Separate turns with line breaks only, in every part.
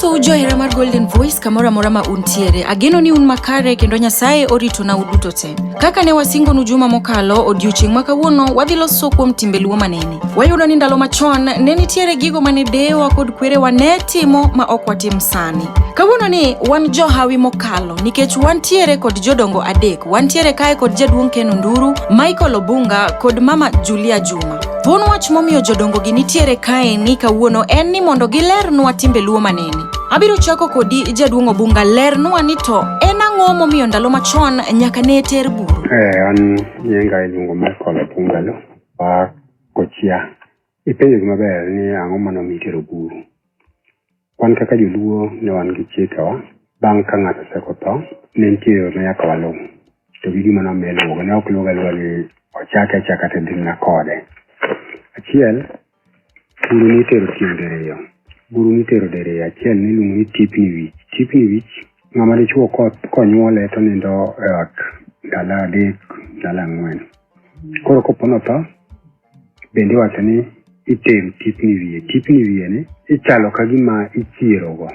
Amoso johera mar Golden Voice kamora mora ma untiere. Ageno ni un makare kendo Nyasaye orito na uduto te. Kaka ne wasingo nu juma mokalo, odiochieng' ma kawuono wadhi loso kuom timbe luo manene. Wayudo ni ndalo machon ne nitiere gigo mane dewa kod kwerewa ne timo ma ok watim sani. Kawuono ni wan johawi mokalo nikech wantiere kod jodongo adek. Wantiere kae kod jaduong' Ken Onduru, Michael Obunga kod mama Julia Juma. Thuon wach momiyo jodongo gi nitiere kae ni kawuono en ni mondo gilernwa timbe luo manene. Abiro chako kodi jaduong' Obunga, lernwa ni to en ang'o momiyo ndalo machon nyaka ne ter buru.
An yenga iluongo Michael Obunga lo pa Kochia. Ipenjo maber ni ang'o mano mitero buru. Wan kaka joluo ne wan gi chikewa bang' ka ng'ato osekotho ne nitie nyaka waluw. To gima nomeluwo ne ok luwo ni ochake chaka te dhi kode. Achiel, buru nitero tieng' diriyo. Buru nitero diriyo. Achiel niluongo ni tipni wich. Tipni wich, ng'ama dichuo konyuole to nindo e ot ndalo 3, ndalo 4. Koro kopono to, bende wacho ni itero tipni wiye. Tipni wiye ni ichalo ka gima ichirogo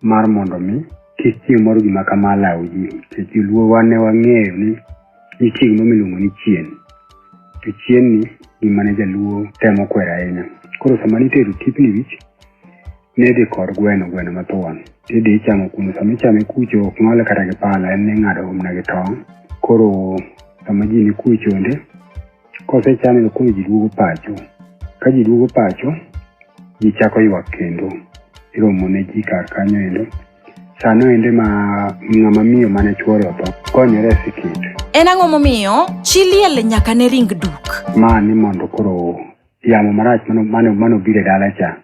mar mondo mi kik chieng' moro gima kama law ji. Joluo wane wang'eyo ni nitie gima miluongo ni chien. To chien ni gima ne jaluo temo kwero ahinya. Koro sama nitero tipni wich, ne dhi kod gweno mathuon. Tidhi ichamo kuno, sama ichame kucho ok ng'ole kata gi pala, en ni ng'ado umna gi tong'. Koro sama ji ni kuchonde, kosechame koro ji duogo pacho. Ka ji duogo pacho, ji chako ywak kendo. Iromo ne ji kar kanyo endo. Sano ende ma ng'ama miyo mane chuore otho konyore e sikit.
En ang'o momiyo chi liel nyaka ne ring duk?
Ma ni mondo koro yamo marach mano bire dala cha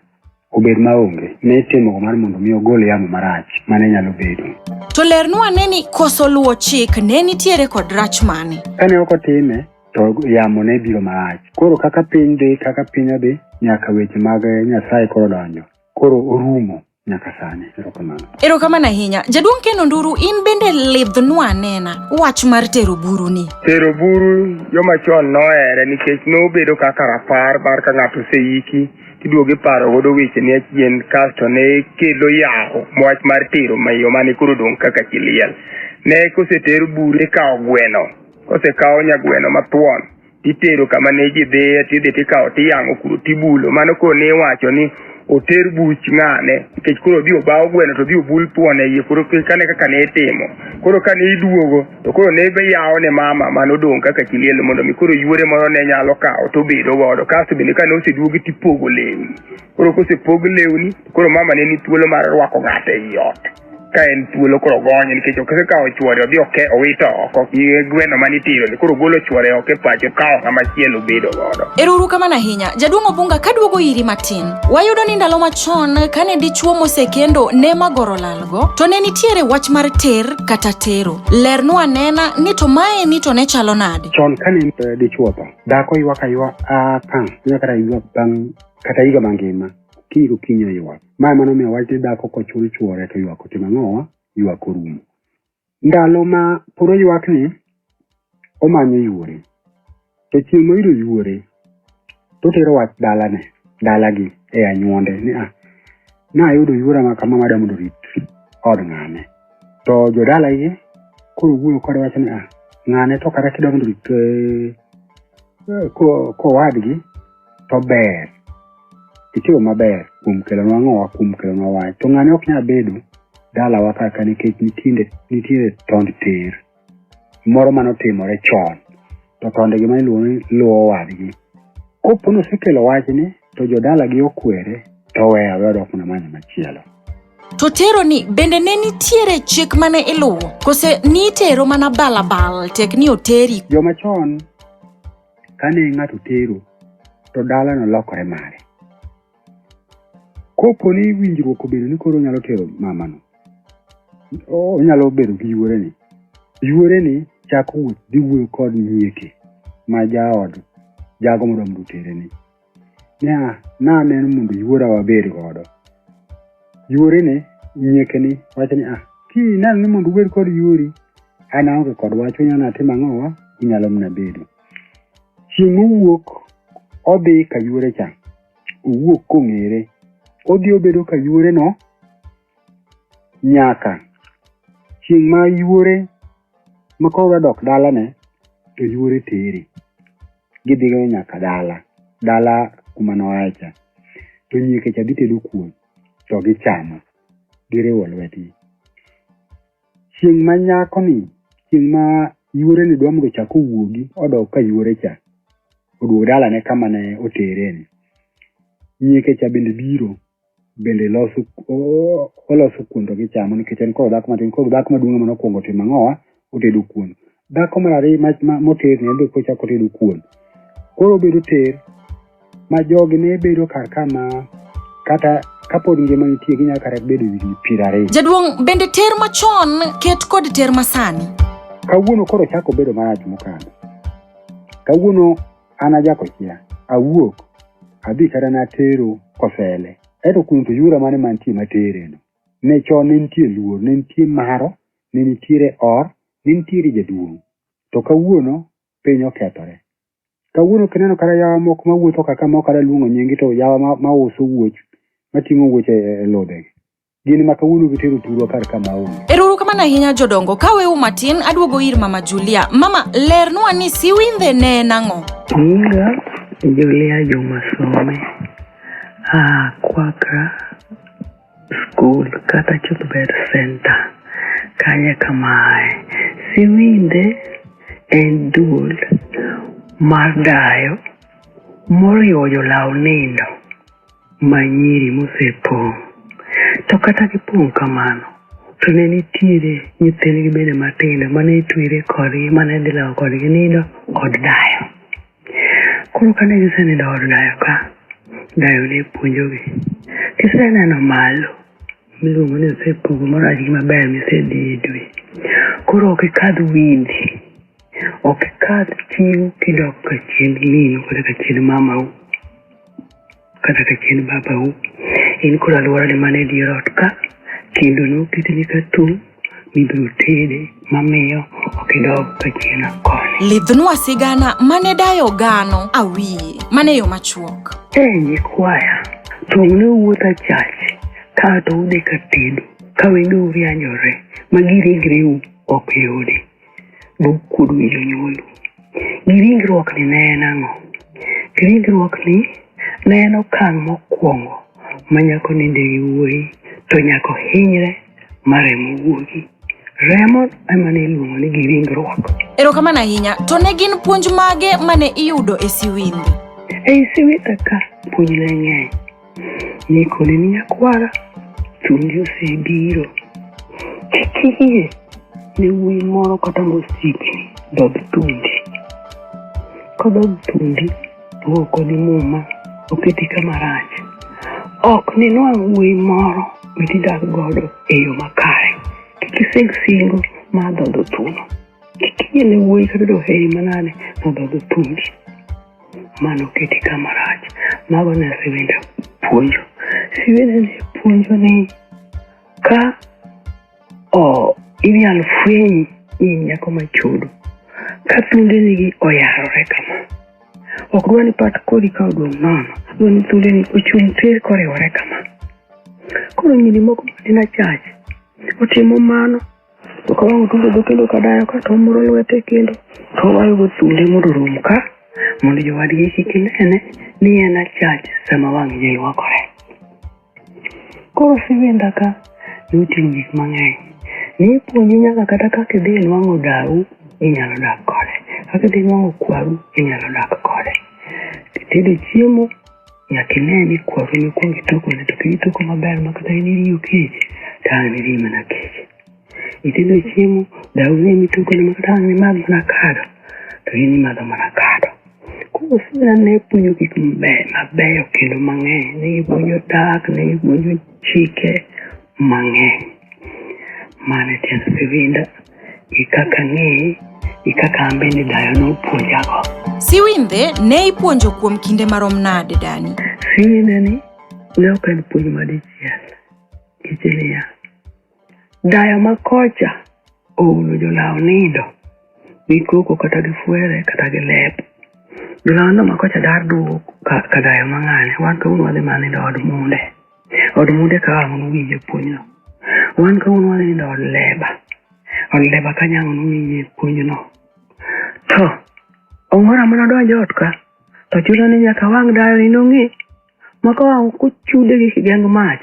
obed maonge. Ne itimo mar mondo mi ogol yamo marach mane nyalo bedo.
To lernwa ane ni koso luwo chik ne nitiere kod rach mane?
Kane ok otime to yamo ne biro marach. Koro kaka piny odhi nyaka weche mag Nyasaye koro donjo. Koro orumo nyaka sani.
Erokamano ahinya. Jaduong' Ken Onduru, in bende lidhnwa anena wach mar tero buru ni.
Tero buru joma chon nohere nikech nobedo kaka rapar mar ka ng'ato oseiki tiduogo iparo godo weche ni achien, kasto ne kelo yawo wach mar tero mayo mane koro dong' kaka chiliel. Ne koseter buru ikawo gweno, kosekawo nyagweno mathuon itero kama ne ji dhiye, tidhi tikawo tiyang'o kuro tibulo. Mano koro ne iwacho ni oter buch ng'ane nikech koro dhi obawo gweno to dhi obul thuon e iye. Koro kane kaka ne itimo, koro kane iduogo to koro ne be yawo ne mama manodong' kaka chiliel mondo mi koro yuore moro ne nyalo kawo to bedo godo. Kasto bende kane oseduogi tipogo lewni. Koro kosepog lewni koro mama ne ni thuolo mar rwako ng'ato e ot. Ka en thuolo koro gonye nikech ok kawo chuore odhi owito oko gi gweno manitiro, koro golo chuore oko e pacho kawo ng'ama chielo bedo godo.
Erokamano ahinya. Jaduong' Obunga, kaduogo iri matin, wayudo ni ndalo machon kane dichuo mosekendo ne magoro lalgo to ne nitiere wach mar ter kata tero. Lernwa anena ni to mae ni to ne chalo nade?
Chon kane dichuo to dhako ywak kata ywak bang' kata higa mangima kiro kinyo ywak. Mae mano miyo wach ni dhako kochul chuore to ywak otimo ang'owa, ywak orumo. Ndalo ma puro ywak ni omanyo yuore. To chieng' moyudo yuore to tero wach dalagi e anyuonde ni nayudo yuora ma kama mada mondo rit od ng'ane. To jodalagi koro wuoyo kode wacho ni ng'ane to kata kidwa mondo rit kowadgi to ber. Itiyo maber kuom kelonwa ng'owa, kuom kelonwa wach. To ng'ane ok nyal bedo dalawa kaka nikech nitiere tond ter moro manotimore chon. To tonde gi maniluongo ni luwo wadgi. Kopo nosekelo wachni to jodalagi okwere to weya odok na manyo machielo.
To tero ni bende ne nitiere chik mane iluwo? Kose nitero mana balabal tek ni oteri?
Joma chon kane ng'ato tero to dala no lokore mare. Kopo ni winjruok obedo ni koro nyalo tero mamano, onyalo bedo gi yuore ni chako wuoth dhi wuoyo kod nyieke ma jago mondo tere ni. Na neno mondo yuora wabed godo. Yuore ni nyieke ni wacho ni ki neno ni mondo ubed kod yuori, an aonge kod wach onyalo natimo ang'owa, inyalo mna bedo. Chieng' owuok odhi ka yuore cha, owuok kong'ere odhi obedo ka yuore no nyaka chieng' ma yuore ma koro dok dala ne to yuore tere gidhigo nyaka dala kuma noacha to nyieke cha dhi tedo kuon to gichamo giriwo lwetgi. Chieng' ma nyako ni chieng' ma yuore ni dwa mondo chako wuogi odok ka yuore cha oduogo dala ne kama ne otere ni, nyieke cha bende biro bende oloso kuon to gichamo nikech en koro dhako matin, koro dhako maduong' ema nokwongo timo ang'owa otedo kuon. Dhako mar ariyo moter ne be kochako tedo kuon, koro bedo ter ma jogi ne bedo kar kama kata kapod ngima nitie ginyalo kata bedo wi 20.
Jaduong' bende ter machon ket kod ter masani.
Kawuono koro chako bedo marach mokalo. Kawuono an ajako chia awuok adhi kata natero kosele eto kuno to yura mane mantie matere no ne chon ne nitie luor, ne nitie maro, ne nitiere or, ne nitiere jaduong'. To kawuono piny okethore. Kawuono kineno kata yawa moko mawuotho kaka moko kada luongo nyingi to yawa mauso wuoch mating'o wuoche e lodhe gin ma kawuono gitero turo kar kama onge.
Eruru kamana ahinya jodongo, kawe matin aduogo ir Mama Julia. Mama, lernwa ni siwindhe ne nang'o?
Nyinga Julia Juma Some, Kwakra School kata Chutbed Center kanye kamae. Siwindhe en duol mar dayo moriwo jolaw nindo manyiri mosepong'. To kata gipong' kamano to ne nitiere nyithindgi bende matindo mane itwere kodgi mane dhi lawo kodgi nindo od dayo. Koro kane gisenindo od dayo ka, dayo ne puonjogi. Kiseneno malo miluongo ni osepogo marach gi maber misedhi e dwe, koro ok ikadh windi, ok ikadh chiwo kidok ka chiend minu kata ka chiend mamau kata ka chiend babau. In koro alworane mane dier ot ka kendo noketni ka tung' mibiro tede mamiyo ok idog ka chien koni.
Lidhnwa sigana mane dayo gano awiye mane yo machuok.
Nyikwaya tong' ne wuotha chache ka to ude ka tedo ka wendo urianyore ma giringreu ok yudi bukudu e jonyuolu. Giringruok ni ne en ang'o? Giringruok ni ne en okang' mokwongo manyako ninde gi wuoyi to nyako hinyre maremo wuogi. Remo ema ne iluongo ni giringruok.
Erokamano ahinya. To ne gin puonj mage mane iyudo e siwindhe?
E siwindhe ka puonj ne ng'eny. Nikone ni nyakwara thundi osebiro. Kik iyie ne wuoyi moro kata mosipni dhodh thundi. Kodhodh thundi wuok kodi muma oketi kama rach. Ok ninwang' wuoyi moro mitidak godo e yo makare. Kik ising singo ma dhodho thuno. Kik iyie ne wuoyi kata doheri manade nodhodho thundi. Mano keti kama rach. Mago ne siwindhe puonjo. Siwindhe ne puonjo ni ka inyalo fwenyi ni nyako machudo ka thunde nigi oyarore kama. Ok dwa ni pat kodi ka odong' nono, dwa ni thunde ni ochung' tir koriwore kama. Koro nyiri moko matin achache otimo mano to ka wang'o tunde go kendo kadayo ka to omuro lwete kendo to owayo go thunde mondo orum ka mondo jowadgi kik nene ni en achach sama wang' ji ywakore. Koro siwindha ka noting'o gik mang'eny. Ni puonji nyaka kata kaka idhi nwang'o dau inyalo dak kode, kaka idhi nwang'o kwaru inyalo dak kode. Kitedo chiemo nyaka ine ni kwaru mikwongo itokone to kitoko maber ma kata in iriyo kech to ang' niriyo mana kech. Itedo chiemo dau ne mitokone ma kata ang' nimadh mana kado to in imadho mana kado. Koro siwindha ne puonjo gik mabeyo kendo mang'eny. Ne gipuonjo dak, ne gipuonjo chike mang'eny. Mane tiend siwindha gi kaka ng'eye gi kaka an bende dayo nopuonjago.
Siwindhe ne ipuonjo kuom kinde marom nade Dani?
Siwindhe ni ne ok en puonj madichiel. Kichenia dayo makocha ouno jolaw nindo gi koko kata gi fuere kata gi lep. Jolaw nindo makocha dar duogo ka dayo mang'ane. Wan kawuono wadhi manindo od munde. Od munde ka wang'o winjo puonjno. wan ka wan wanindo od leba kanyango nung'inye puonjno to ong'ora mana donjo ot ka to chulo ni nyaka wang' dayo ni nong'i maka wang' kuchude gi kigeng mach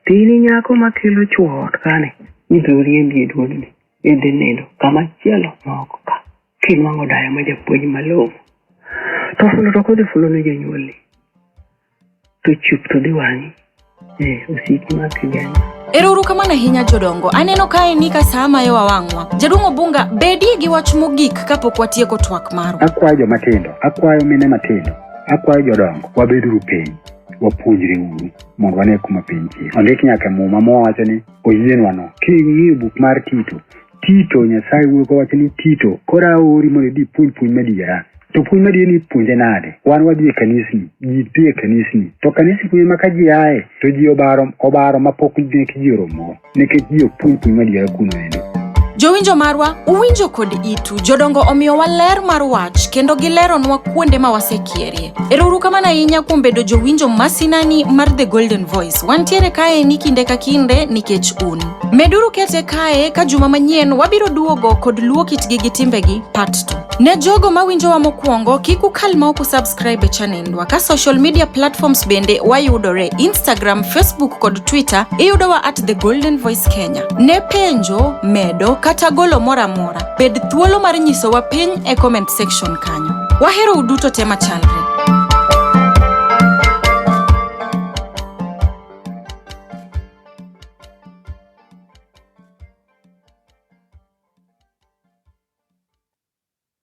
tini nyako makelo chuo ot kane nyito riembi e duodni idhi nindo kama chielo moko ka kinwang'o dayo ma japuonj malong'o to fulo to kodhi fulo ne jonyuolni to chup to dhi wang'i osiki ma kigeng.
Eruru kamana hinya jodongo, aneno kae ni ka sama yo wawang'wa. Jadungo bunga, bedie gi wach mogik kapok watieko twak maru.
Akwayo jomatindo, akwayo mine matindo, akwayo jodongo, wabeduru piny, wapuonjre uru, mondo wane kuma piny chie. Ondik nyaka muma mowacho ni oyienwa no. King'iyo buk mar Tito Nyasaye wuoko wacho ni Tito, kora ori mondo di puonj madiera. To puonj madiera ni puonje nade? Wan wadhi e kanisni, ji dhi e kanisni. To kanisi puonj ma ka ji ae, to ji obaro mapok ji oromo. Nikech ji ok puonj madiera kuno endo.
Jowinjo marwa, uwinjo kod itu, jodongo omiyo waler mar wach, kendo gileronwa kuonde ma wasekierie. Eruru kamana hinya kuom bedo jowinjo masinani mar The Golden Voice. Wantiere kae ni kinde ka kinde nikech un. Meduru kete kae ka juma manyien wabiro duogo kod luo kitgi gi timbegi part 2. Ne jogo mawinjo wa mokwongo, kiku kalma oku subscribe e channelwa ka social media platforms bende wayudore Instagram, Facebook kod Twitter iyudowa at The Golden Voice Kenya. Ne penjo, medo kata golo mora mora, bed thuolo mar nyiso wa piny e comment section kanyo. Wahero uduto tema chalre.